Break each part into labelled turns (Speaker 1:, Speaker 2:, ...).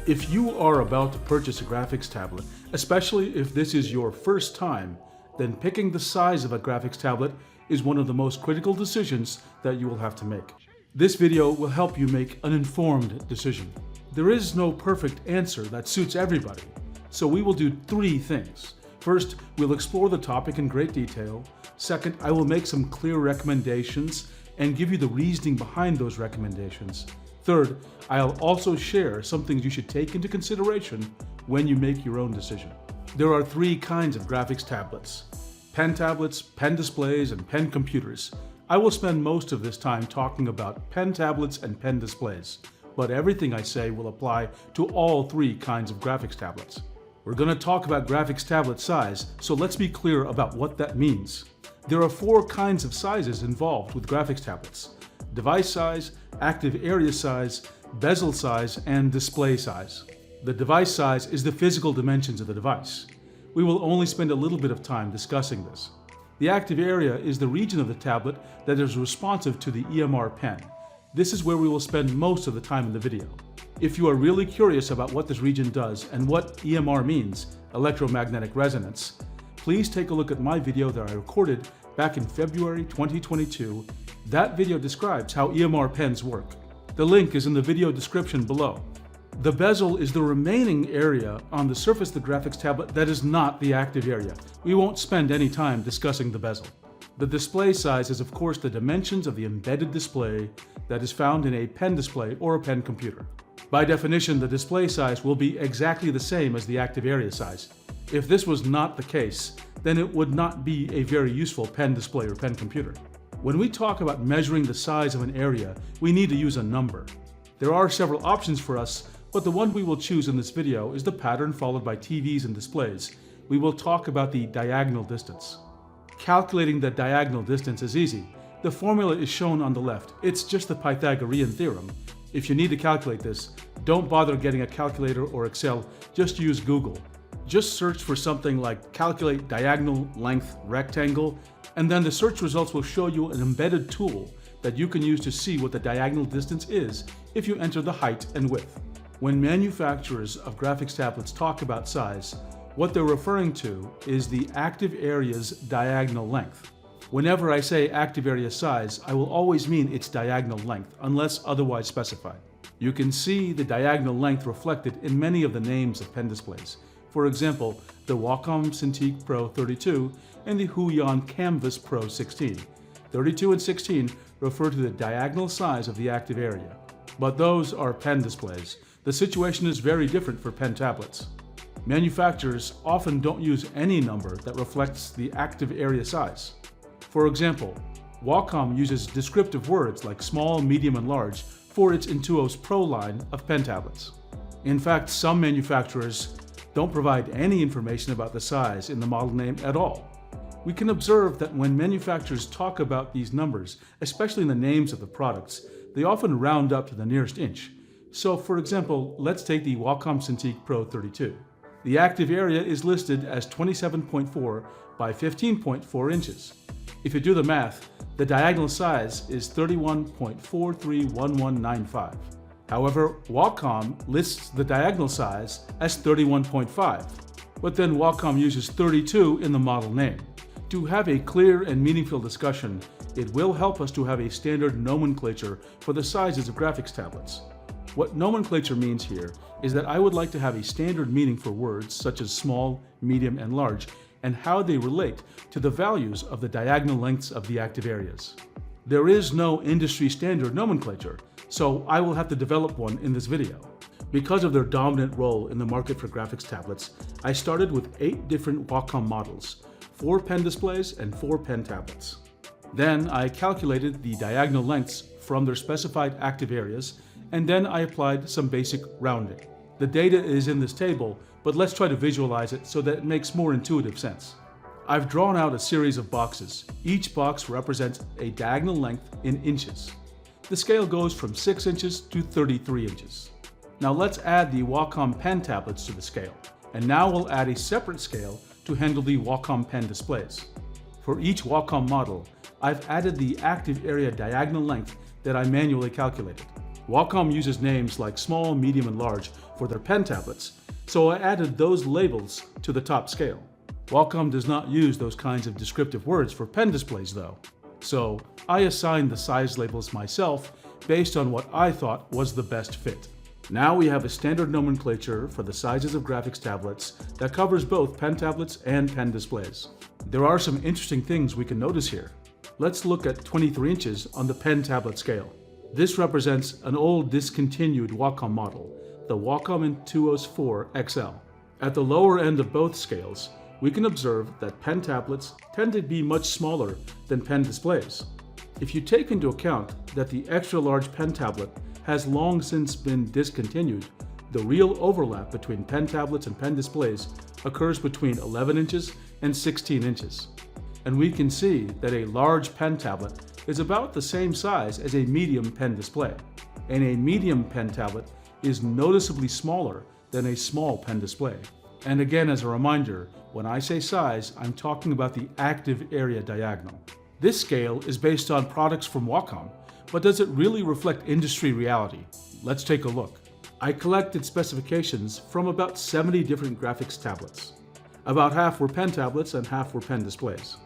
Speaker 1: If you are about to purchase a graphics tablet, especially if this is your first time, then picking the size of a graphics tablet is one of the most critical decisions that you will have to make. This video will help you make an informed decision. There is no perfect answer that suits everybody, so we will do three things. First, we'll explore the topic in great detail. Second, I will make some clear recommendations and give you the reasoning behind those recommendations. Third, I'll also share some things you should take into consideration when you make your own decision. There are three kinds of graphics tablets: pen tablets, pen displays, and pen computers. I will spend most of this time talking about pen tablets and pen displays, but everything I say will apply to all three kinds of graphics tablets. We're going to talk about graphics tablet size, so let's be clear about what that means. There are four kinds of sizes involved with graphics tablets: device size, active area size, bezel size, and display size. The device size is the physical dimensions of the device. We will only spend a little bit of time discussing this. The active area is the region of the tablet that is responsive to the EMR pen. This is where we will spend most of the time in the video. If you are really curious about what this region does and what EMR means, electromagnetic resonance, please take a look at my video that I recorded back in February 2022. That video describes how EMR pens work. The link is in the video description below. The bezel is the remaining area on the surface of the graphics tablet that is not the active area. We won't spend any time discussing the bezel. The display size is of course the dimensions of the embedded display that is found in a pen display or a pen computer. By definition, the display size will be exactly the same as the active area size. If this was not the case, then it would not be a very useful pen display or pen computer. When we talk about measuring the size of an area, we need to use a number. There are several options for us, but the one we will choose in this video is the pattern followed by TVs and displays. We will talk about the diagonal distance. Calculating the diagonal distance is easy. The formula is shown on the left. It's just the Pythagorean theorem. If you need to calculate this, don't bother getting a calculator or Excel, just use Google. Just search for something like calculate diagonal length rectangle, and then the search results will show you an embedded tool that you can use to see what the diagonal distance is if you enter the height and width. When manufacturers of graphics tablets talk about size, what they're referring to is the active area's diagonal length. Whenever I say active area size, I will always mean its diagonal length, unless otherwise specified. You can see the diagonal length reflected in many of the names of pen displays. For example, the Wacom Cintiq Pro 32 and the Huion Canvas Pro 16. 32 and 16 refer to the diagonal size of the active area. But those are pen displays. The situation is very different for pen tablets. Manufacturers often don't use any number that reflects the active area size. For example, Wacom uses descriptive words like small, medium, and large for its Intuos Pro line of pen tablets. In fact, some manufacturers don't provide any information about the size in the model name at all. We can observe that when manufacturers talk about these numbers, especially in the names of the products, they often round up to the nearest inch. So for example, let's take the Wacom Cintiq Pro 32. The active area is listed as 27.4 by 15.4 inches. If you do the math, the diagonal size is 31.431195. However, Wacom lists the diagonal size as 31.5, but then Wacom uses 32 in the model name. To have a clear and meaningful discussion, it will help us to have a standard nomenclature for the sizes of graphics tablets. What nomenclature means here is that I would like to have a standard meaning for words such as small, medium, and large, and how they relate to the values of the diagonal lengths of the active areas. There is no industry standard nomenclature, so I will have to develop one in this video. Because of their dominant role in the market for graphics tablets, I started with 8 different Wacom models, 4 pen displays and 4 pen tablets. Then I calculated the diagonal lengths from their specified active areas, and then I applied some basic rounding. The data is in this table, but let's try to visualize it so that it makes more intuitive sense. I've drawn out a series of boxes. Each box represents a diagonal length in inches. The scale goes from 6 inches to 33 inches. Now let's add the Wacom pen tablets to the scale. And now we'll add a separate scale to handle the Wacom pen displays. For each Wacom model, I've added the active area diagonal length that I manually calculated. Wacom uses names like small, medium, and large for their pen tablets, so I added those labels to the top scale. Wacom does not use those kinds of descriptive words for pen displays though, so I assigned the size labels myself based on what I thought was the best fit. Now we have a standard nomenclature for the sizes of graphics tablets that covers both pen tablets and pen displays. There are some interesting things we can notice here. Let's look at 23 inches on the pen tablet scale. This represents an old discontinued Wacom model, the Wacom Intuos 4 XL. At the lower end of both scales, we can observe that pen tablets tend to be much smaller than pen displays. If you take into account that the extra large pen tablet has long since been discontinued, the real overlap between pen tablets and pen displays occurs between 11 inches and 16 inches. And we can see that a large pen tablet is about the same size as a medium pen display, and a medium pen tablet is noticeably smaller than a small pen display. And again, as a reminder, when I say size, I'm talking about the active area diagonal. This scale is based on products from Wacom, but does it really reflect industry reality? Let's take a look. I collected specifications from about 70 different graphics tablets. About half were pen tablets and half were pen displays.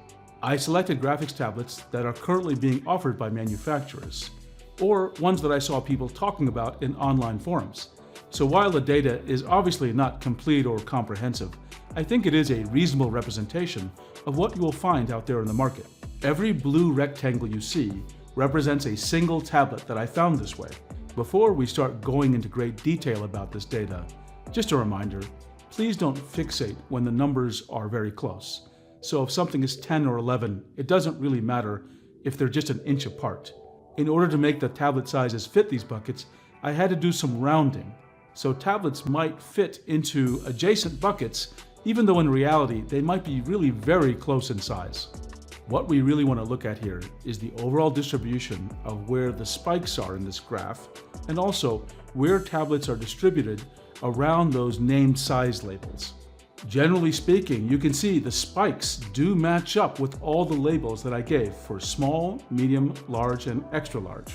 Speaker 1: I selected graphics tablets that are currently being offered by manufacturers, or ones that I saw people talking about in online forums. So while the data is obviously not complete or comprehensive, I think it is a reasonable representation of what you will find out there in the market. Every blue rectangle you see represents a single tablet that I found this way. Before we start going into great detail about this data, just a reminder, please don't fixate when the numbers are very close. So if something is 10 or 11, it doesn't really matter if they're just an inch apart. In order to make the tablet sizes fit these buckets, I had to do some rounding. So tablets might fit into adjacent buckets, even though in reality they might be really very close in size. What we really want to look at here is the overall distribution of where the spikes are in this graph, and also where tablets are distributed around those named size labels. Generally speaking, you can see the spikes do match up with all the labels that I gave for small, medium, large, and extra large.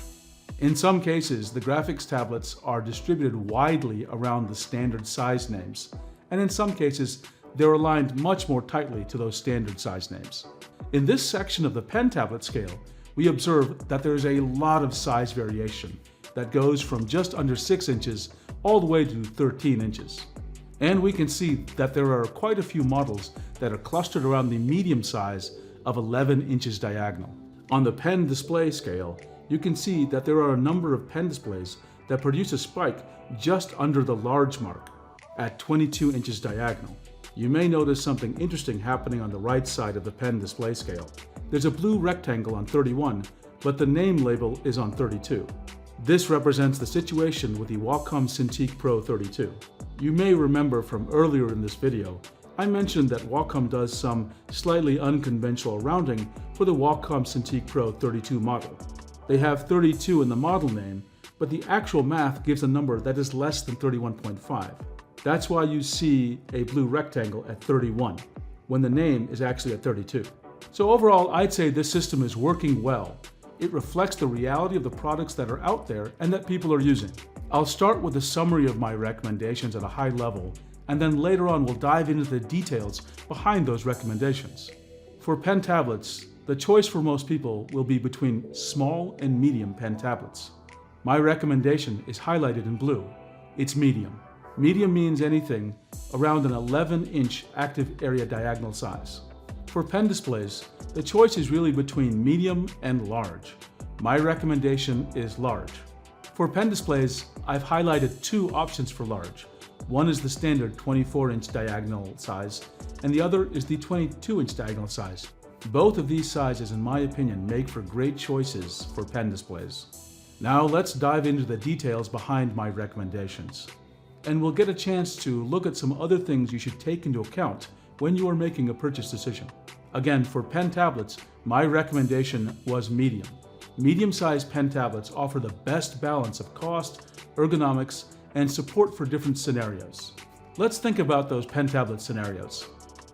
Speaker 1: In some cases, the graphics tablets are distributed widely around the standard size names, and in some cases, they're aligned much more tightly to those standard size names. In this section of the pen tablet scale, we observe that there is a lot of size variation that goes from just under 6 inches all the way to 13 inches. And we can see that there are quite a few models that are clustered around the medium size of 11 inches diagonal. On the pen display scale, you can see that there are a number of pen displays that produce a spike just under the large mark at 22 inches diagonal. You may notice something interesting happening on the right side of the pen display scale. There's a blue rectangle on 31, but the name label is on 32. This represents the situation with the Wacom Cintiq Pro 32. You may remember from earlier in this video, I mentioned that Wacom does some slightly unconventional rounding for the Wacom Cintiq Pro 32 model. They have 32 in the model name, but the actual math gives a number that is less than 31.5. That's why you see a blue rectangle at 31, when the name is actually at 32. So overall, I'd say this system is working well. It reflects the reality of the products that are out there and that people are using. I'll start with a summary of my recommendations at a high level, and then later on we'll dive into the details behind those recommendations. For pen tablets, the choice for most people will be between small and medium pen tablets. My recommendation is highlighted in blue. It's medium. Medium means anything around an 11-inch active area diagonal size. For pen displays, the choice is really between medium and large. My recommendation is large. For pen displays, I've highlighted two options for large. One is the standard 24-inch diagonal size, and the other is the 22-inch diagonal size. Both of these sizes, in my opinion, make for great choices for pen displays. Now let's dive into the details behind my recommendations. And we'll get a chance to look at some other things you should take into account when you are making a purchase decision. Again, for pen tablets, my recommendation was medium. Medium-sized pen tablets offer the best balance of cost, ergonomics, and support for different scenarios. Let's think about those pen tablet scenarios.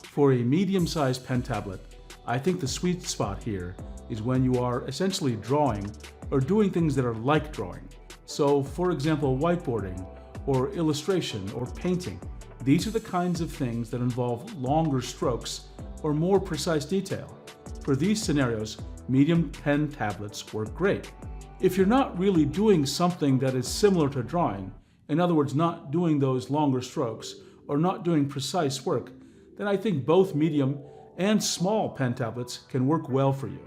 Speaker 1: For a medium-sized pen tablet, I think the sweet spot here is when you are essentially drawing or doing things that are like drawing, So for example, whiteboarding or illustration or painting. These are the kinds of things that involve longer strokes or more precise detail. For these scenarios, medium pen tablets work great. If you're not really doing something that is similar to drawing, in other words, not doing those longer strokes or not doing precise work, then I think both medium and small pen tablets can work well for you.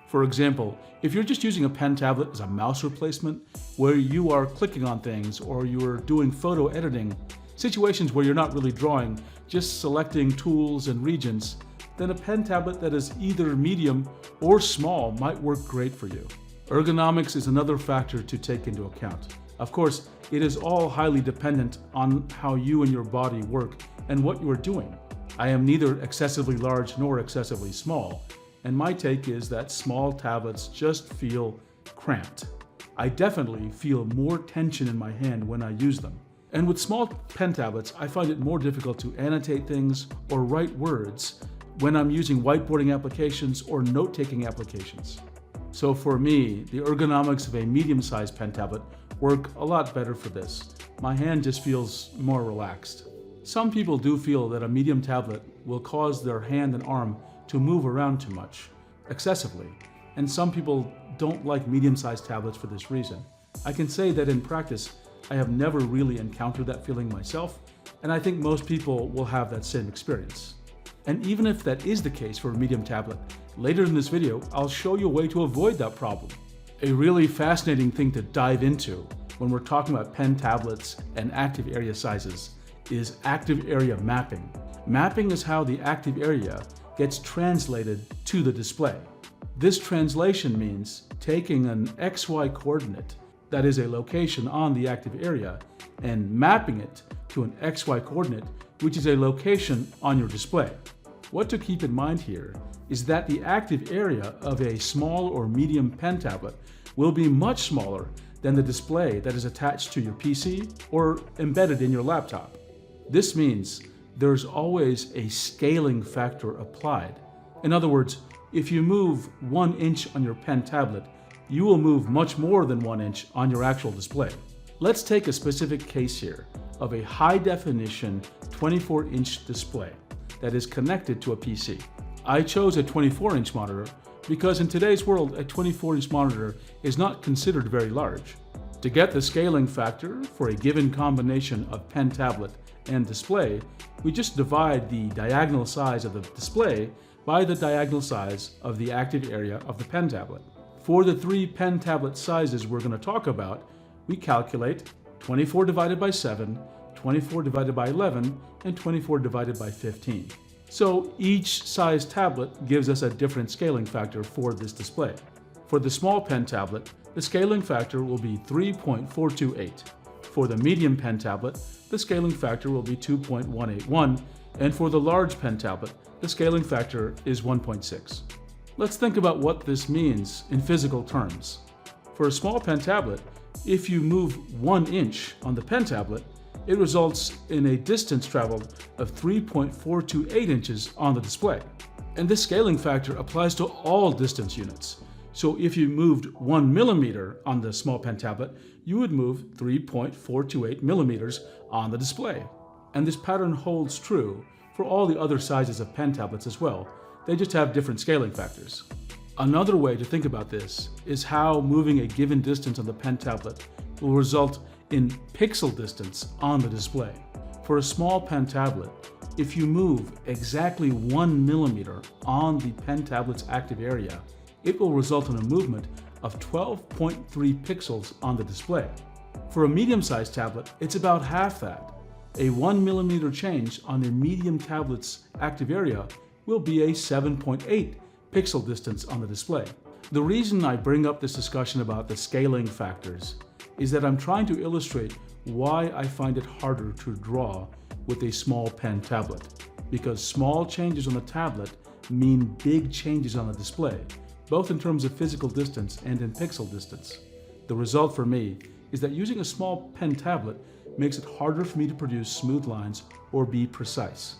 Speaker 1: For example, if you're just using a pen tablet as a mouse replacement, where you are clicking on things or you're doing photo editing, situations where you're not really drawing, just selecting tools and regions, then a pen tablet that is either medium or small might work great for you. Ergonomics is another factor to take into account. Of course, it is all highly dependent on how you and your body work and what you are doing. I am neither excessively large nor excessively small, and my take is that small tablets just feel cramped. I definitely feel more tension in my hand when I use them. And with small pen tablets, I find it more difficult to annotate things or write words when I'm using whiteboarding applications or note-taking applications. So for me, the ergonomics of a medium-sized pen tablet work a lot better for this. My hand just feels more relaxed. Some people do feel that a medium tablet will cause their hand and arm to move around too much, excessively, and some people don't like medium-sized tablets for this reason. I can say that in practice, I have never really encountered that feeling myself, and I think most people will have that same experience. And even if that is the case for a medium tablet, later in this video, I'll show you a way to avoid that problem. A really fascinating thing to dive into when we're talking about pen tablets and active area sizes is active area mapping. Mapping is how the active area gets translated to the display. This translation means taking an XY coordinate, that is a location on the active area, and mapping it to an XY coordinate, which is a location on your display. What to keep in mind here is that the active area of a small or medium pen tablet will be much smaller than the display that is attached to your PC or embedded in your laptop. This means there's always a scaling factor applied. In other words, if you move 1 inch on your pen tablet, you will move much more than 1 inch on your actual display. Let's take a specific case here of a high-definition 24-inch display that is connected to a PC. I chose a 24-inch monitor because in today's world, a 24-inch monitor is not considered very large. To get the scaling factor for a given combination of pen tablet and display, we just divide the diagonal size of the display by the diagonal size of the active area of the pen tablet. For the 3 pen tablet sizes we're going to talk about, we calculate 24 divided by 7, 24 divided by 11, and 24 divided by 15. So each size tablet gives us a different scaling factor for this display. For the small pen tablet, the scaling factor will be 3.428. For the medium pen tablet, the scaling factor will be 2.181, and for the large pen tablet, the scaling factor is 1.6. Let's think about what this means in physical terms. For a small pen tablet, if you move 1 inch on the pen tablet, it results in a distance traveled of 3.428 inches on the display. And this scaling factor applies to all distance units. So if you moved 1 millimeter on the small pen tablet, you would move 3.428 millimeters on the display. And this pattern holds true for all the other sizes of pen tablets as well. They just have different scaling factors. Another way to think about this is how moving a given distance on the pen tablet will result in pixel distance on the display. For a small pen tablet, if you move exactly 1 millimeter on the pen tablet's active area, it will result in a movement of 12.3 pixels on the display. For a medium-sized tablet, it's about half that. A 1 millimeter change on the medium tablet's active area will be a 7.8 pixel distance on the display. The reason I bring up this discussion about the scaling factors is that I'm trying to illustrate why I find it harder to draw with a small pen tablet. Because small changes on the tablet mean big changes on the display, both in terms of physical distance and in pixel distance. The result for me is that using a small pen tablet makes it harder for me to produce smooth lines or be precise.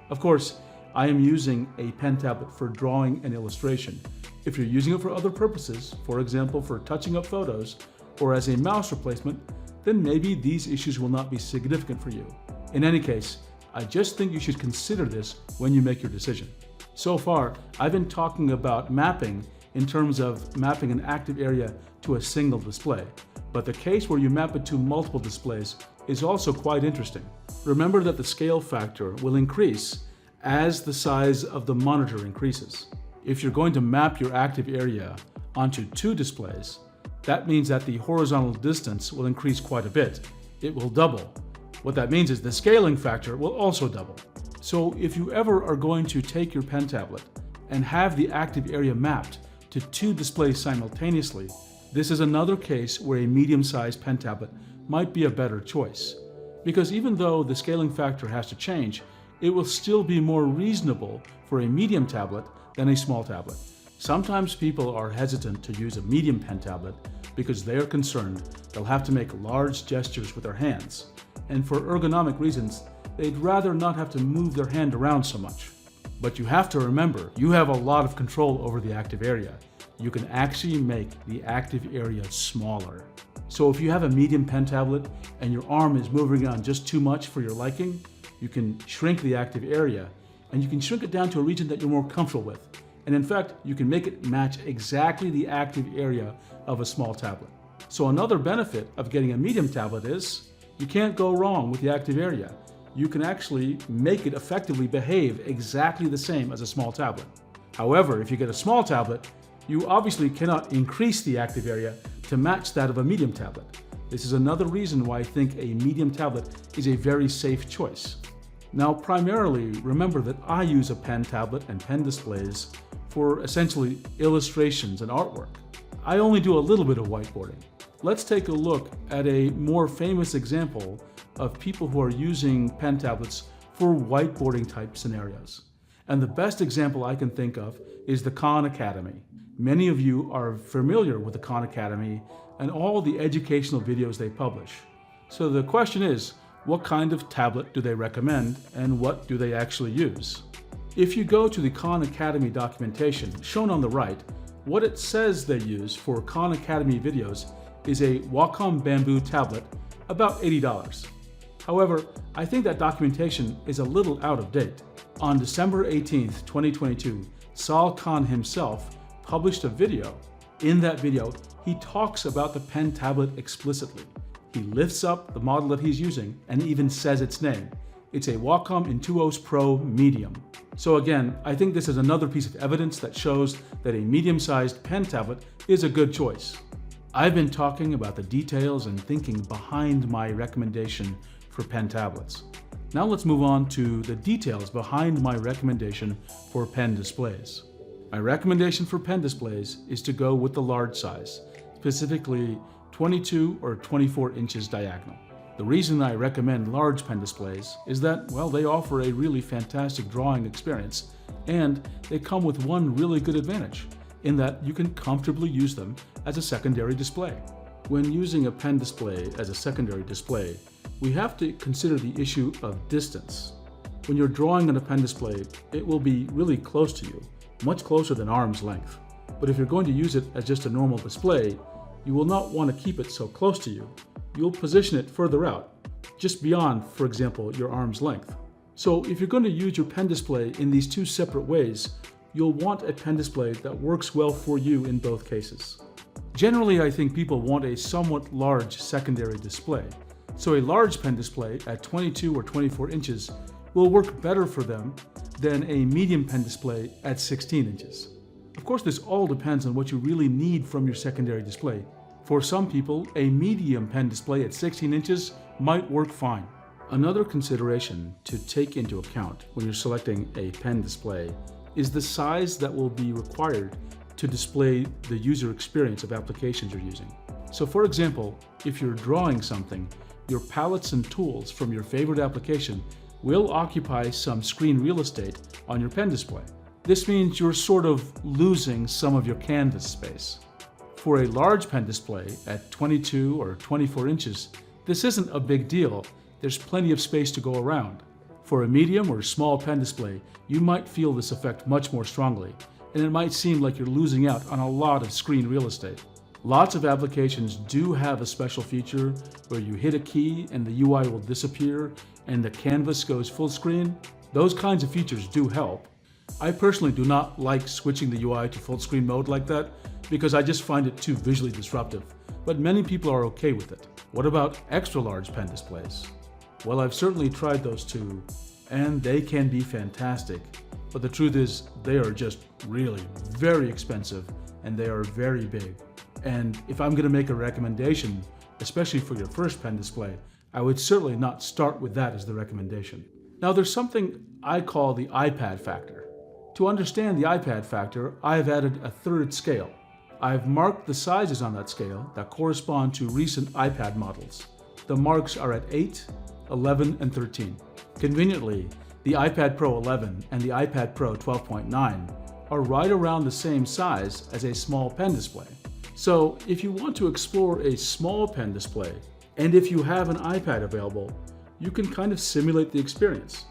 Speaker 1: Of course, I am using a pen tablet for drawing and illustration. If you're using it for other purposes, for example for touching up photos, or as a mouse replacement, then maybe these issues will not be significant for you. In any case, I just think you should consider this when you make your decision. So far, I've been talking about mapping in terms of mapping an active area to a single display, but the case where you map it to multiple displays is also quite interesting. Remember that the scale factor will increase as the size of the monitor increases. If you're going to map your active area onto 2 displays, that means that the horizontal distance will increase quite a bit. It will double. What that means is the scaling factor will also double. So if you ever are going to take your pen tablet and have the active area mapped to 2 displays simultaneously, this is another case where a medium-sized pen tablet might be a better choice. Because even though the scaling factor has to change, it will still be more reasonable for a medium tablet than a small tablet. Sometimes people are hesitant to use a medium pen tablet because they are concerned they'll have to make large gestures with their hands. And for ergonomic reasons, they'd rather not have to move their hand around so much. But you have to remember, you have a lot of control over the active area. You can actually make the active area smaller. So if you have a medium pen tablet and your arm is moving around just too much for your liking, you can shrink the active area and you can shrink it down to a region that you're more comfortable with. And in fact, you can make it match exactly the active area of a small tablet. So another benefit of getting a medium tablet is you can't go wrong with the active area. You can actually make it effectively behave exactly the same as a small tablet. However, if you get a small tablet, you obviously cannot increase the active area to match that of a medium tablet. This is another reason why I think a medium tablet is a very safe choice. Now, primarily, remember that I use a pen tablet and pen displays for essentially illustrations and artwork. I only do a little bit of whiteboarding. Let's take a look at a more famous example of people who are using pen tablets for whiteboarding type scenarios. And the best example I can think of is the Khan Academy. Many of you are familiar with the Khan Academy and all the educational videos they publish. So the question is, what kind of tablet do they recommend and what do they actually use? If you go to the Khan Academy documentation shown on the right, what it says they use for Khan Academy videos is a Wacom bamboo tablet, about $80. However, I think that documentation is a little out of date. On December 18th, 2022, Sal Khan himself published a video. In that video, he talks about the pen tablet explicitly. He lifts up the model that he's using and even says its name. It's a Wacom Intuos Pro Medium. So again, I think this is another piece of evidence that shows that a medium-sized pen tablet is a good choice. I've been talking about the details and thinking behind my recommendation for pen tablets. Now let's move on to the details behind my recommendation for pen displays. My recommendation for pen displays is to go with the large size, specifically 22 or 24 inches diagonal. The reason I recommend large pen displays is that, well, they offer a really fantastic drawing experience, and they come with one really good advantage, in that you can comfortably use them as a secondary display. When using a pen display as a secondary display, we have to consider the issue of distance. When you're drawing on a pen display, it will be really close to you, much closer than arm's length. But if you're going to use it as just a normal display, you will not want to keep it so close to you. You'll position it further out, just beyond, for example, your arm's length. So if you're going to use your pen display in these two separate ways, you'll want a pen display that works well for you in both cases. Generally, I think people want a somewhat large secondary display. So a large pen display at 22 or 24 inches will work better for them than a medium pen display at 16 inches. Of course, this all depends on what you really need from your secondary display. For some people, a medium pen display at 16 inches might work fine. Another consideration to take into account when you're selecting a pen display is the size that will be required to display the user experience of applications you're using. So for example, if you're drawing something, your palettes and tools from your favorite application will occupy some screen real estate on your pen display. This means you're sort of losing some of your canvas space. For a large pen display at 22 or 24 inches, this isn't a big deal. There's plenty of space to go around. For a medium or small pen display, you might feel this effect much more strongly, and it might seem like you're losing out on a lot of screen real estate. Lots of applications do have a special feature where you hit a key and the UI will disappear and the canvas goes full screen. Those kinds of features do help. I personally do not like switching the UI to full screen mode like that because I just find it too visually disruptive, but many people are okay with it. What about extra large pen displays? Well, I've certainly tried those too, and they can be fantastic, but the truth is they are just really very expensive and they are very big. And if I'm going to make a recommendation, especially for your first pen display, I would certainly not start with that as the recommendation. Now there's something I call the iPad factor. To understand the iPad factor, I've added a third scale. I've marked the sizes on that scale that correspond to recent iPad models. The marks are at 8, 11, and 13. Conveniently, the iPad Pro 11 and the iPad Pro 12.9 are right around the same size as a small pen display. So if you want to explore a small pen display, and if you have an iPad available, you can kind of simulate the experience.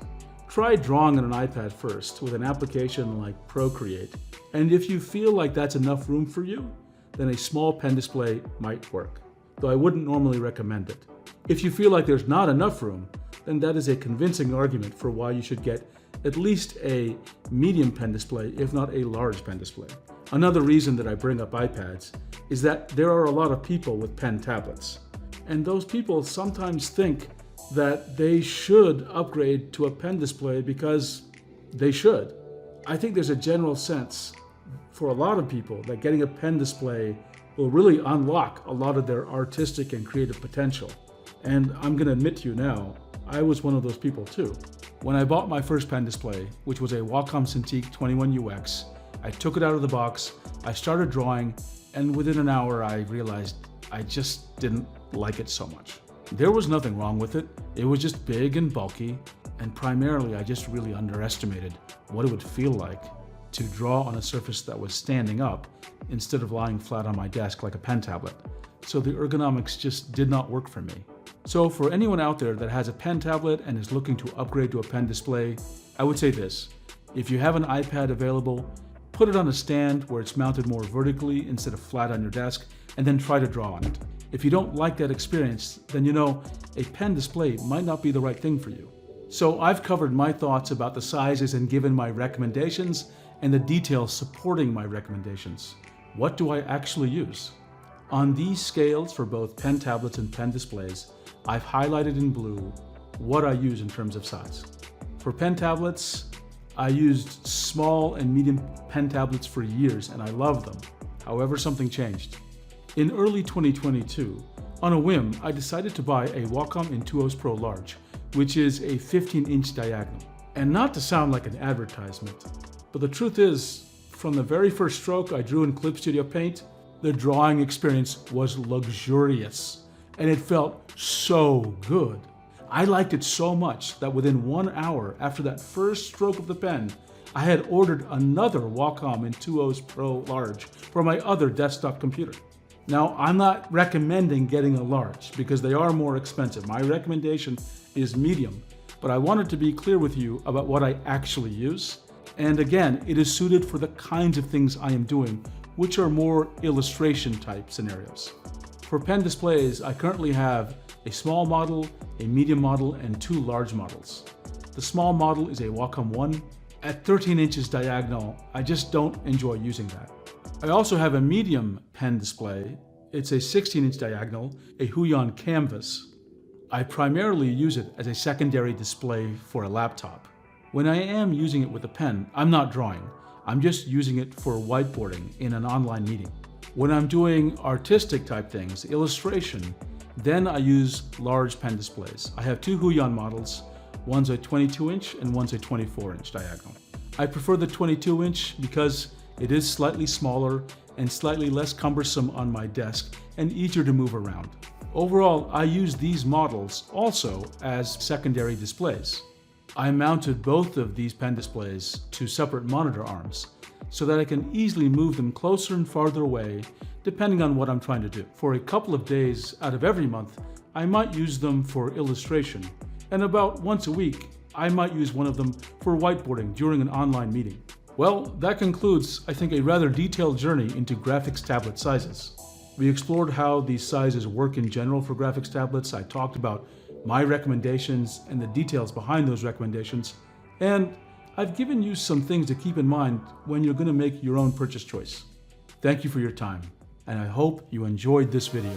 Speaker 1: Try drawing on an iPad first with an application like Procreate, and if you feel like that's enough room for you, then a small pen display might work, though I wouldn't normally recommend it. If you feel like there's not enough room, then that is a convincing argument for why you should get at least a medium pen display, if not a large pen display. Another reason that I bring up iPads is that there are a lot of people with pen tablets, and those people sometimes think that they should upgrade to a pen display because they should. I think there's a general sense for a lot of people that getting a pen display will really unlock a lot of their artistic and creative potential. And I'm going to admit to you now, I was one of those people too. When I bought my first pen display, which was a Wacom Cintiq 21UX, I took it out of the box, I started drawing, and within an hour I realized I just didn't like it so much. There was nothing wrong with it. It was just big and bulky, and primarily I just really underestimated what it would feel like to draw on a surface that was standing up instead of lying flat on my desk like a pen tablet. So the ergonomics just did not work for me. So for anyone out there that has a pen tablet and is looking to upgrade to a pen display, I would say this: if you have an iPad available, put it on a stand where it's mounted more vertically instead of flat on your desk, and then try to draw on it. If you don't like that experience, then you know a pen display might not be the right thing for you. So I've covered my thoughts about the sizes and given my recommendations and the details supporting my recommendations. What do I actually use? On these scales for both pen tablets and pen displays, I've highlighted in blue what I use in terms of size. For pen tablets, I used small and medium pen tablets for years and I loved them. However, something changed. In early 2022, on a whim, I decided to buy a Wacom Intuos Pro Large, which is a 15-inch diagonal. And not to sound like an advertisement, but the truth is, from the very first stroke I drew in Clip Studio Paint, the drawing experience was luxurious, and it felt so good. I liked it so much that within 1 hour after that first stroke of the pen, I had ordered another Wacom Intuos Pro Large for my other desktop computer. Now, I'm not recommending getting a large because they are more expensive. My recommendation is medium, but I wanted to be clear with you about what I actually use. And again, it is suited for the kinds of things I am doing, which are more illustration type scenarios. For pen displays, I currently have a small model, a medium model, and 2 large models. The small model is a Wacom 1. At 13 inches diagonal, I just don't enjoy using that. I also have a medium pen display. It's a 16-inch diagonal, a Huion canvas. I primarily use it as a secondary display for a laptop. When I am using it with a pen, I'm not drawing. I'm just using it for whiteboarding in an online meeting. When I'm doing artistic type things, illustration, then I use large pen displays. I have 2 Huion models. One's a 22-inch and one's a 24-inch diagonal. I prefer the 22-inch because it is slightly smaller and slightly less cumbersome on my desk and easier to move around. Overall, I use these models also as secondary displays. I mounted both of these pen displays to separate monitor arms so that I can easily move them closer and farther away depending on what I'm trying to do. For a couple of days out of every month, I might use them for illustration, and about once a week, I might use one of them for whiteboarding during an online meeting. Well, that concludes, I think, a rather detailed journey into graphics tablet sizes. We explored how these sizes work in general for graphics tablets. I talked about my recommendations and the details behind those recommendations. And I've given you some things to keep in mind when you're going to make your own purchase choice. Thank you for your time, and I hope you enjoyed this video.